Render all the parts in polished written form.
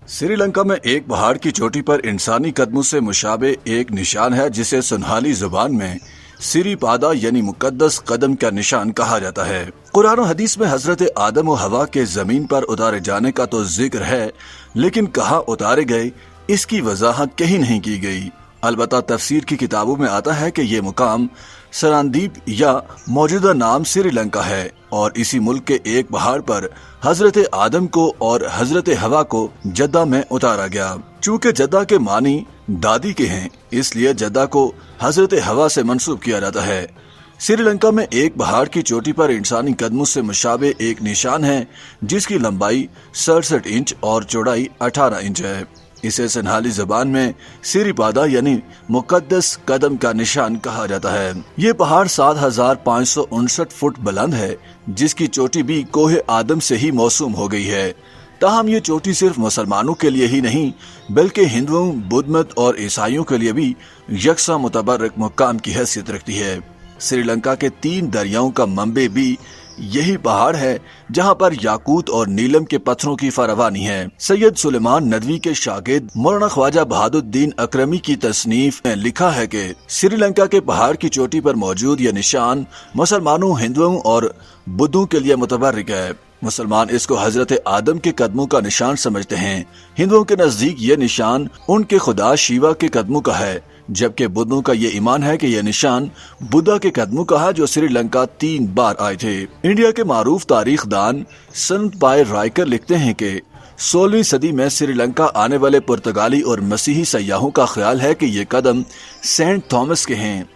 श्री लंका में एक पहाड़ की चोटी पर इंसानी कदमों से मुशाबे एक निशान है जिसे सुनहली जुबान में सिरी पादा यानी मुकद्दस कदम का निशान कहा जाता है। कुरान और हदीस में हजरत आदम और हवा के जमीन पर उतारे जाने का तो जिक्र है, लेकिन कहाँ उतारे गए इसकी वजाहत कहीं नहीं की गई। अलबत्ता तफसीर की किताबों में आता है कि ये मुकाम सरांदीप या मौजूदा नाम श्रीलंका है और इसी मुल्क के एक पहाड़ पर हजरत आदम को और हजरत हवा को जद्दा में उतारा गया। चूँकि जद्दा के मानी दादी के हैं, इसलिए जद्दा को हजरत हवा से मंसूब किया जाता है। श्रीलंका में एक पहाड़ की चोटी पर इंसानी कदमों से मुशाबे एक निशान है जिसकी लंबाई 67 इंच और चौड़ाई 18 इंच है। इसे सनहाली जबान में सिरीपादा यानी मुकद्दस कदम का निशान कहा जाता है। ये पहाड़ 7,559 फुट बुलंद है, जिसकी चोटी भी कोहे आदम से ही मौसूम हो गई है। ताहम ये चोटी सिर्फ मुसलमानों के लिए ही नहीं बल्कि हिंदुओं, बुद्ध मत और ईसाइयों के लिए भी यकसा मुतबर्रक मुकाम की हैसियत रखती है। श्रीलंका के 3 दरियाओं का मंबे भी यही पहाड़ है जहां पर याकूत और नीलम के पत्थरों की फरावानी है। सैयद सुलेमान नदवी के शागिर्द मौलाना ख्वाजा बहादुद्दीन अकरमी की तसनीफ में लिखा है कि श्रीलंका के पहाड़ की चोटी पर मौजूद यह निशान मुसलमानों, हिंदुओं और बुद्धों के लिए मुतबर्रिक है। मुसलमान इसको हजरत आदम के कदमों का निशान समझते हैं। हिंदुओं के नजदीक ये निशान उनके खुदा शिवा के कदमों का है, जबकि बुद्धों का ये ईमान है कि यह निशान बुद्धा के कदमों का है जो श्रीलंका 3 बार आए थे। इंडिया के मारूफ तारीख दान संत पाय रायकर लिखते हैं कि 16वीं सदी में श्रीलंका आने वाले पुर्तगाली और मसीही सयाहों का ख्याल है कि ये कदम सेंट थॉमस के हैं।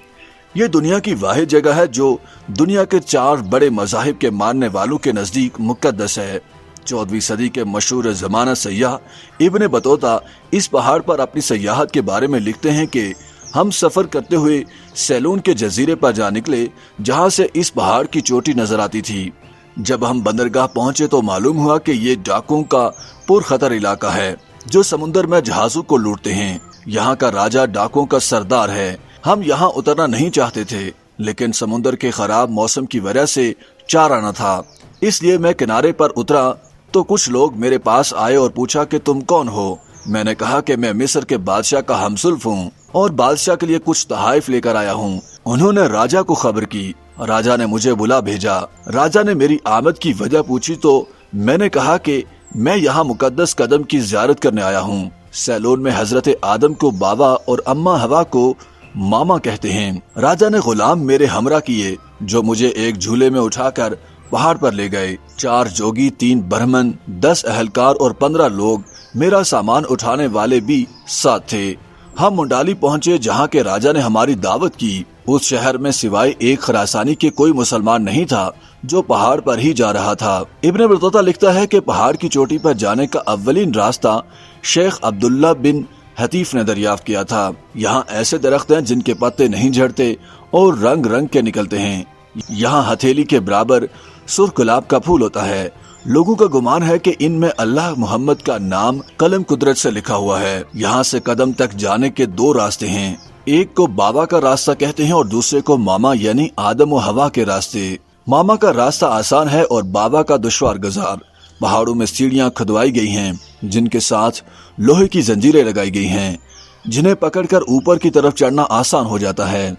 ये दुनिया की वाहिद जगह है जो दुनिया के 4 बड़े मज़ाहिब के मानने वालों के नजदीक मुकद्दस है। 14वीं सदी के मशहूर ज़माना सयाह इब्न बतूता इस पहाड़ पर अपनी सयाहत के बारे में लिखते हैं कि हम सफ़र करते हुए सेलून के जजीरे पर जा निकले, जहां से इस पहाड़ की चोटी नजर आती थी। जब हम बंदरगाह पहुंचे तो मालूम हुआ कि ये डाकुओं का पुरखतर इलाका है जो समुद्र में जहाजों को लूटते हैं। यहाँ का राजा डाकुओं का सरदार है। हम यहाँ उतरना नहीं चाहते थे, लेकिन समुद्र के खराब मौसम की वजह से चारा न था, इसलिए मैं किनारे पर उतरा तो कुछ लोग मेरे पास आए और पूछा कि तुम कौन हो। मैंने कहा कि मैं मिस्र के बादशाह का हमसुल्फ हूँ और बादशाह के लिए कुछ तहाइफ लेकर आया हूँ। उन्होंने राजा को खबर की। राजा ने मुझे बुला भेजा। राजा ने मेरी आमद की वजह पूछी तो मैंने कहा कि मैं यहाँ मुकद्दस कदम की ज़ियारत करने आया हूँ। सैलून में हजरत आदम को बाबा और अम्मा हवा को मामा कहते हैं। राजा ने गुलाम मेरे हमरा किए जो मुझे एक झूले में उठाकर पहाड़ पर ले गए। 4 जोगी, 3 ब्राह्मण, 10 अहलकार और 15 लोग मेरा सामान उठाने वाले भी साथ थे। हम मुंडाली पहुंचे जहां के राजा ने हमारी दावत की। उस शहर में सिवाय एक खरासानी के कोई मुसलमान नहीं था जो पहाड़ पर ही जा रहा था। इब्न बतूता लिखता है कि पहाड़ की चोटी पर जाने का अव्वलीन रास्ता शेख अब्दुल्ला बिन हतीफ ने दरियाफ्त किया था। यहाँ ऐसे दरख्त हैं जिनके पत्ते नहीं झड़ते और रंग रंग के निकलते हैं। यहाँ हथेली के बराबर सुर्ख गुलाब का फूल होता है। लोगों का गुमान है कि इनमें अल्लाह मुहम्मद का नाम कलम कुदरत से लिखा हुआ है। यहाँ से कदम तक जाने के 2 रास्ते हैं। एक को बाबा का रास्ता कहते हैं और दूसरे को मामा यानी आदम व हवा के रास्ते। मामा का रास्ता आसान है और बाबा का दुश्वार गुजार। पहाड़ों में सीढ़ियाँ खुदवाई गई हैं जिनके साथ लोहे की जंजीरें लगाई गई हैं, जिन्हें पकड़कर ऊपर की तरफ चढ़ना आसान हो जाता है।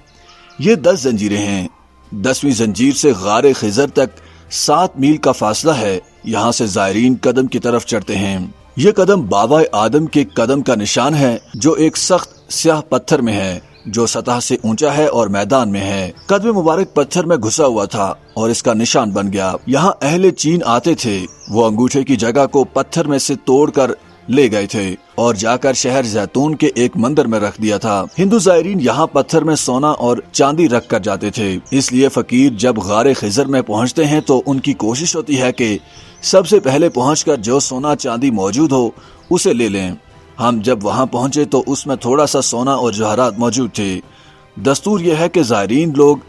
ये 10 जंजीरें हैं। 10वीं जंजीर से गारे खिजर तक 7 मील का फासला है। यहाँ से जायरीन कदम की तरफ चढ़ते हैं। ये कदम बाबा आदम के कदम का निशान है जो एक सख्त स्याह पत्थर में है जो सतह से ऊंचा है और मैदान में है। कदम मुबारक पत्थर में घुसा हुआ था और इसका निशान बन गया। यहाँ अहले चीन आते थे। वो अंगूठे की जगह को पत्थर में से तोड़कर ले गए थे और जाकर शहर जैतून के एक मंदिर में रख दिया था। हिंदू जायरीन यहाँ पत्थर में सोना और चांदी रख कर जाते थे। इसलिए फकीर जब गारे खिजर में पहुँचते हैं तो उनकी कोशिश होती है कि सबसे पहले पहुंचकर जो सोना चांदी मौजूद हो उसे ले लें। हम जब वहां पहुंचे तो उसमें थोड़ा सा सोना और जवाहरात मौजूद थे। दस्तूर यह है कि जायरीन लोग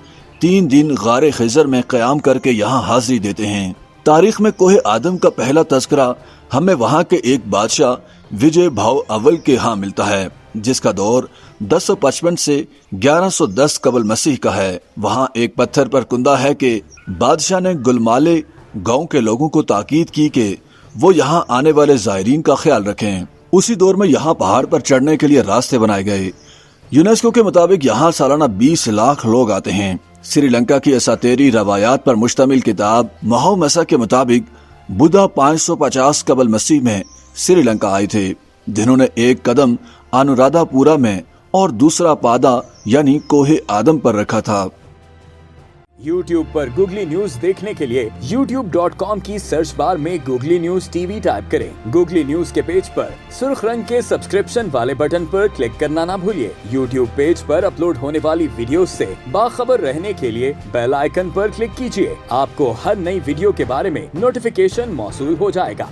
3 दिन गारे खिजर में क़याम करके यहाँ हाजिरी देते हैं। तारीख में कोहे आदम का पहला तस्करा हमें वहाँ के एक बादशाह विजय भाव अव्वल के यहाँ मिलता है, जिसका दौर 1055 से 1110 कबल मसीह का है। वहाँ एक पत्थर पर कुंदा है कि बादशाह ने गुलमाले गांव के लोगों को ताकीद की कि وہ یہاں آنے والے زائرین کا خیال رکھیں۔ اسی دور میں یہاں پہاڑ پر چڑھنے کے لیے راستے بنائے گئے۔ یونیسکو کے مطابق یہاں سالانہ 20 لاکھ لوگ آتے ہیں۔ سری لنکا کی اساطیری روایات پر مشتمل کتاب مہو مسا کے مطابق بدھا 550 قبل مسیح میں سری لنکا آئے تھے، جنہوں نے ایک قدم انورادھا پورا میں اور دوسرا پادا یعنی کوہ آدم پر رکھا تھا۔ YouTube پر گوگلی نیوز دیکھنے کے لیے youtube.com کی سرچ بار میں googly news T V type کریں۔ گوگلی نیوز کے پیج پر سرخ رنگ کے سبسکرپشن والے بٹن پر کلک کرنا نہ بھولیے۔ YouTube پیج پر اپلوڈ ہونے والی ویڈیوز سے باخبر رہنے کے لیے بیل آئیکن پر کلک کیجیے۔ آپ کو ہر نئی ویڈیو کے بارے میں نوٹیفیکیشن موصول ہو جائے گا۔